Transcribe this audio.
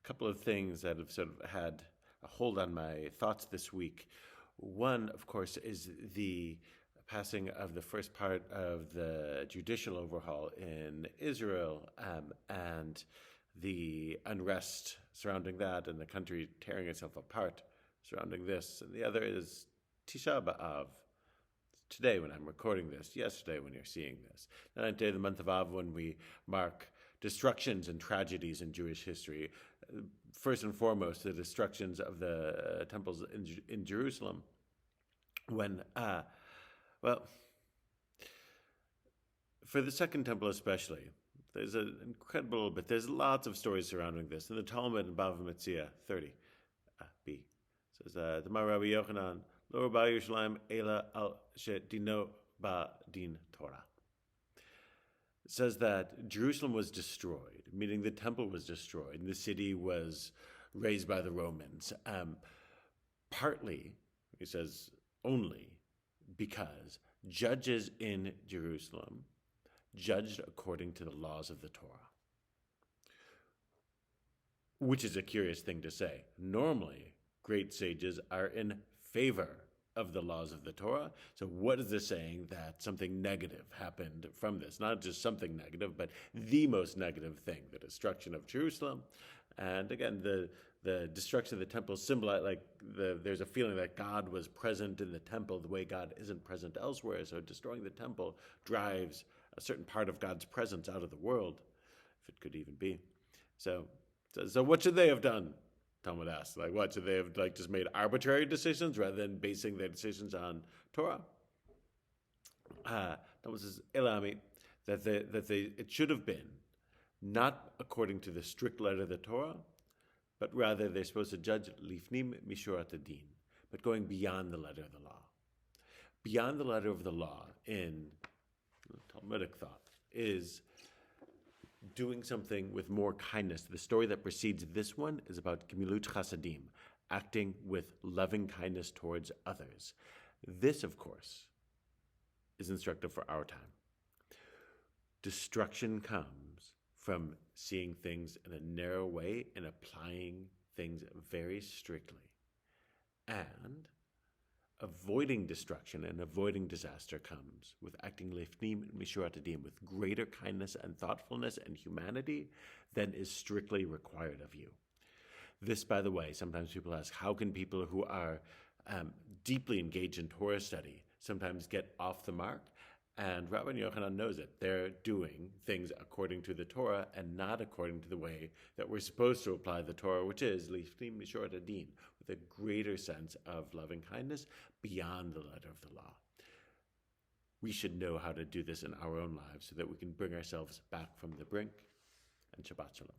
a couple of things that have sort of had a hold on my thoughts this week. One, of course, is the passing of the first part of the judicial overhaul in Israel, and the unrest surrounding that and the country tearing itself apart surrounding this. And the other is Tisha B'Av. Today when I'm recording this, yesterday when you're seeing this. The 9th day of the month of Av, when we mark destructions and tragedies in Jewish history. First and foremost, the destructions of the temples in Jerusalem. When, for the second temple especially, there's an incredible bit. There's lots of stories surrounding this. In the Talmud in Bava Metzia 30b, says the Rabbi Vaetchanan, Lo Rabba Yerushalayim Ela al Dino Ba Din Torah. It says that Jerusalem was destroyed, meaning the temple was destroyed, and the city was razed by the Romans. Partly, he says, only because judges in Jerusalem judged according to the laws of the Torah, which is a curious thing to say. Normally, great sages are in favor of the laws of the Torah. So what is this saying? That something negative happened from this. Not just something negative, but the most negative thing, the destruction of Jerusalem. And again, the destruction of the temple symbolize, there's a feeling that God was present in the temple the way God isn't present elsewhere. So destroying the temple drives a certain part of God's presence out of the world, if it could even be. So what should they have done? Talmud asks, what should they have just made arbitrary decisions rather than basing their decisions on Torah? Talmud says, Elami, that it should have been not according to the strict letter of the Torah, but rather they're supposed to judge lifnim mishurat adin, but going beyond the letter of the law. Beyond the letter of the law in Talmudic thought is doing something with more kindness. The story that precedes this one is about gemilut chasadim, acting with loving kindness towards others. This, of course, is instructive for our time. Destruction comes from seeing things in a narrow way and applying things very strictly. And avoiding destruction and avoiding disaster comes with acting lifnim mishurat adin, with greater kindness and thoughtfulness and humanity than is strictly required of you. This, by the way, sometimes people ask, how can people who are deeply engaged in Torah study sometimes get off the mark? And Rabbi Yochanan knows it. They're doing things according to the Torah and not according to the way that we're supposed to apply the Torah, which is lifnim mishurat adin, with a greater sense of loving kindness beyond the letter of the law. We should know how to do this in our own lives so that we can bring ourselves back from the brink. And Shabbat Shalom.